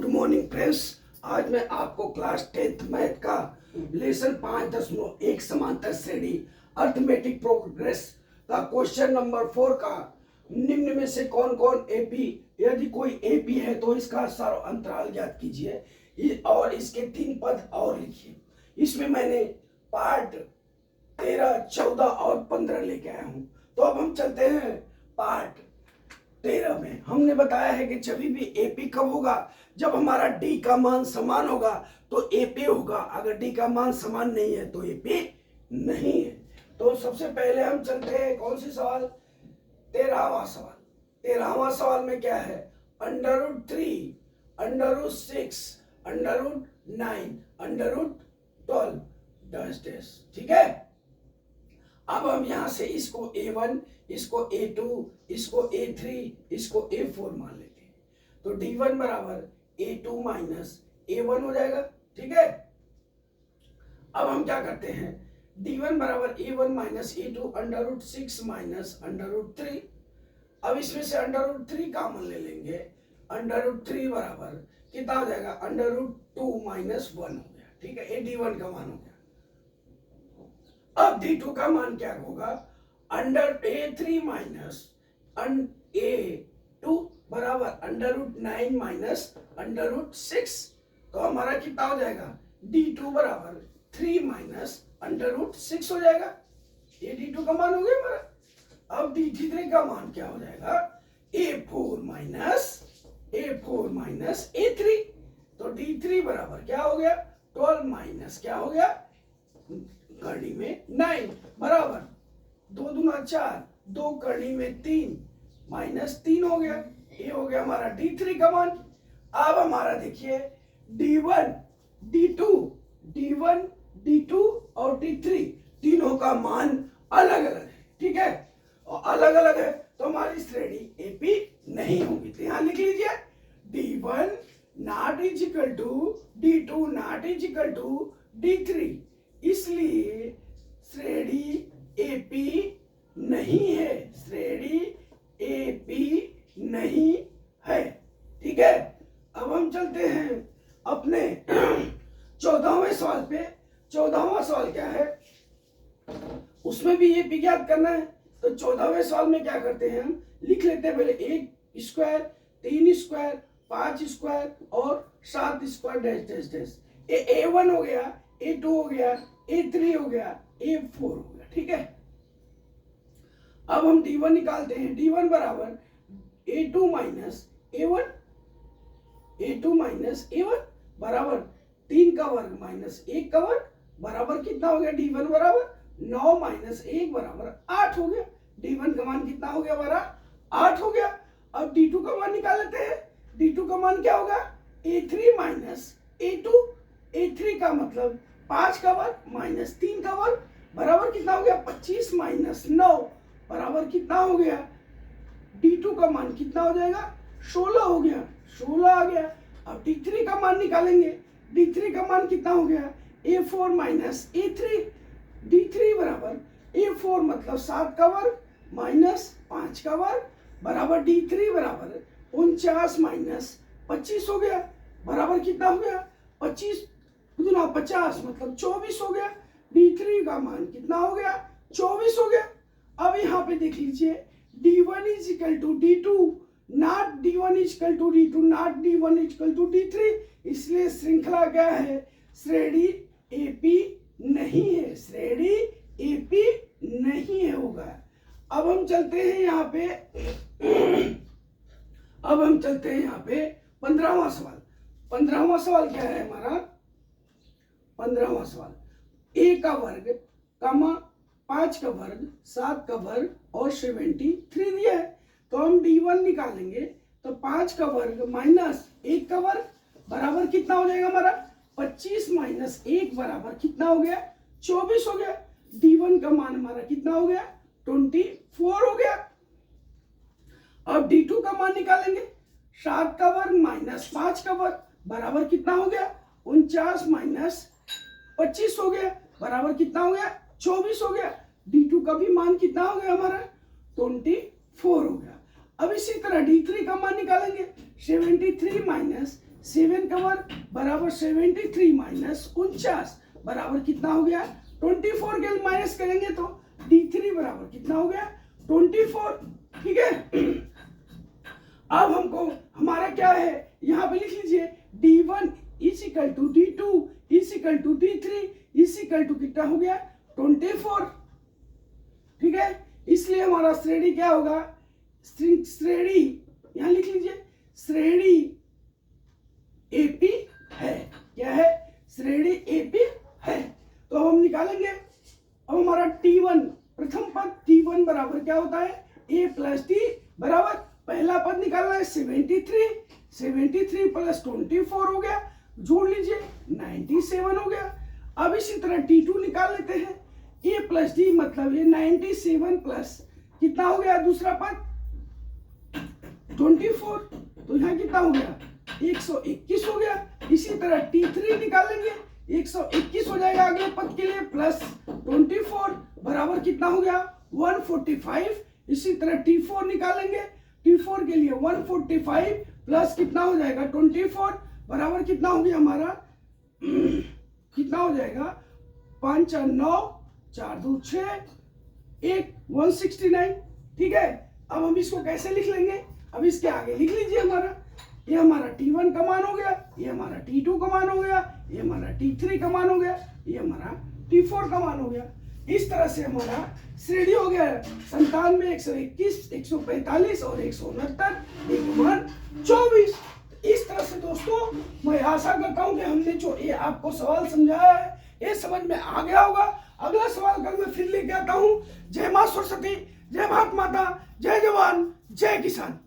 Good morning friends. आज मैं आपको क्लास 10th मैथ का लेसन 5.1 समांतर श्रेणी अर्थमेटिक प्रोग्रेस का क्वेश्चन नंबर 4 का निम्न में से कौन कौन एपी, यदि कोई एपी है तो इसका सारो अंतराल ज्ञात कीजिए और इसके 3 पद और लिखिए। इसमें मैंने पार्ट 13, 14 और 15 लेके आया हूं। तो अब हम चलते हैं पार्ट 13 में। हमने बताया है कि जब भी एपी कब होगा, जब हमारा डी का मान समान होगा तो एपी होगा। अगर डी का मान समान नहीं है तो एपी नहीं है। तो सबसे पहले हम चलते हैं कौन सी सवाल, 13वां सवाल। 13वां सवाल में क्या है, √3, √6, √9, √12 डैश डैश। ठीक है। अब हम यहां से इसको A1, इसको A2, इसको A3, इसको A4 मान लेते हैं। तो D1 बराबर A2 माइनस A1 हो जाएगा। ठीक है। अब हम क्या करते हैं, D1 बराबर A1 माइनस A2 √6 माइनस √3। अब इसमें से √3 कॉमन ले लेंगे। √3 बराबर कितना हो जाएगा, √2 माइनस 1 हो गया। ठीक है, ये D1 का मान हो गया। अब D2 का मान क्या होगा, A3 माइनस A2 बराबर √9 माइनस √6। तो हमारा कितना हो जाएगा, D2 बराबर 3 माइनस √6 हो जाएगा। ये D2 का मान हो गया हमारा। अब D3 का मान क्या हो जाएगा, A4 माइनस A3। तो D3 बराबर क्या हो गया, 12 माइनस क्या हो गया, करनी में 9 बराबर 2 दूना 4, 2 करनी में 3 माइनस 3 हो गया। ये हो गया हमारा D3 का मान। अब हमारा देखिए D1, D2 और D3 तीनों का मान अलग अलग है। ठीक है, और अलग अलग है तो हमारी श्रेणी एपी नहीं होगी। तो यहां लिख लीजिए D1 not is equal to D2 not is equal to D3, इसलिए श्रेणी एपी नहीं है, श्रेणी एपी नहीं है। ठीक है। अब हम चलते हैं अपने 14वें सवाल पे। 14वां सवाल क्या है, उसमें भी एपी ज्ञात करना है। तो 14वें सवाल में क्या करते हैं, हम लिख लेते हैं पहले 1 स्क्वायर, 3 स्क्वायर, 5 स्क्वायर और 7 square dash dash dash. A1 हो गया, A2 हो गया, A3 हो गया, A4 हो गया। ठीक है। अब हम D1 निकालते हैं। D1 बराबर A2 minus A1, A2 minus A1 बराबर 3 का वर्ग माइनस 1 का वर्ग बराबर कितना हो गया, D1 बराबर 9 माइनस 1 बराबर 8 हो गया। D1 का मान कितना हो गया हमारा, 8 हो गया। अब D2 का मान निकाल लेते हैं। D2 का मान क्या होगा, A3 माइनस A2। A3 का मतलब 5 का वर्ग माइनस 3 का वर्ग बराबर कितना हो गया, 25 माइनस 9 बराबर कितना हो गया, D2 का मान कितना हो जाएगा, 16 हो गया, 16 आ गया। अब D3 का मान निकालेंगे। D3 का मान कितना हो गया, A4 माइनस A3। D3 बराबर A4 मतलब 7 का वर्ग माइनस 5 का वर्ग बराबर D3 बराबर 49 माइनस 25 हो गया बराबर कितना हो गया, 25 गुना 50 मतलब 24 हो गया। D3 का मान कितना हो गया, 24 हो गया। अब यहाँ पे देख लीजिए D1 is equal to D2 not D1 is equal to D2 not D1 is equal to D3, इसलिए श्रृंखला क्या है, श्रेणी एपी नहीं है, श्रेणी एपी नहीं है होगा। अब हम चलते हैं यहाँ पे अब हम चलते हैं यहाँ पे 15वां सवाल। 15वां सवाल क्या है हमारा, 15वां सवाल a का वर्ग कामा 5 का वर्ग 7 का वर्ग और 73 दिया है। तो हम D1 निकालेंगे। तो 5 का वर्ग माइनस 1 का वर्ग बराबर कितना हो जाएगा हमारा, 25 माइनस 1 बराबर कितना हो गया, 24 हो गया। D1 का मान हमारा कितना हो गया, 24 हो गया। अब D2 का मान निकालेंगे। 7 का वर्ग माइनस 5 का वर्ग बराबर कितना हो गया, 49 माइनस 25 हो गया बराबर कितना हो गया, 24 हो गया। D2 का भी मान कितना हो गया हमारा, 24 हो गया। अब इसी तरह D3 का मान निकालेंगे। 73 माइनस 7 का वर्ग बराबर 73 माइनस 49 बराबर कितना हो गया 24 के माइनस करेंगे तो D3 बराबर कितना हो गया 24। ठीक है, अब हमको हमारा क्या है यहाँ पे लिख लीजिए D1 is equal to D2 is equal to D3 is equal to कितना हो गया 24। ठीक है, इसलिए हमारा श्रेणी क्या होगा, श्रेणी यहाँ लिख लीजिए, श्रेणी एपी है। क्या है, श्रेणी एपी है। तो अब हम निकालेंगे, अब हमारा T1 प्रथम पद T1 बराबर क्या होता है a प्लस टी बराबर पहला पद निकालना है 73 प्लस 24 हो गया, जोड़ लीजिए 97 हो गया। अब इसी तरह T2 निकाल लेते हैं, a प्लस डी मतलब ये 97 प्लस कितना हो गया दूसरा पद 24, तो यहाँ कितना हो गया 121 हो गया। इसी तरह T3 निकालेंगे, 121 हो जाएगा अगले पद के लिए प्लस 24 बराबर कितना हो गया 145। इसी तरह T4 निकालेंगे, T4 के लिए 145 प्लस कितना हो जाएगा 24 बराबर कितना हो गया हमारा कितना हो जाएगा 5 4 9 4 2 6 1 169। ठीक है, अब हम इसको कैसे लिख लेंगे, अब इसके आगे लिख लीजिए हमारा, ये हमारा T1 का मान हो गया, ये हमारा T2 का मान हो गया, ये हमारा T3 का मान हो गया, ये हमारा T4 का मान हो गया। इस तरह से हमारा श्रेणी हो गया 97 121 145 और 169 एक मान 24। इस तरह से दोस्तों मैं आशा करता हूं कि हमने जो ये आपको सवाल समझाया है ये समझ में आ गया होगा। अगला सवाल कल मैं फिर लेके आता हूं। जय मां सरस्वती, जय भारत माता, जय जवान, जय किसान।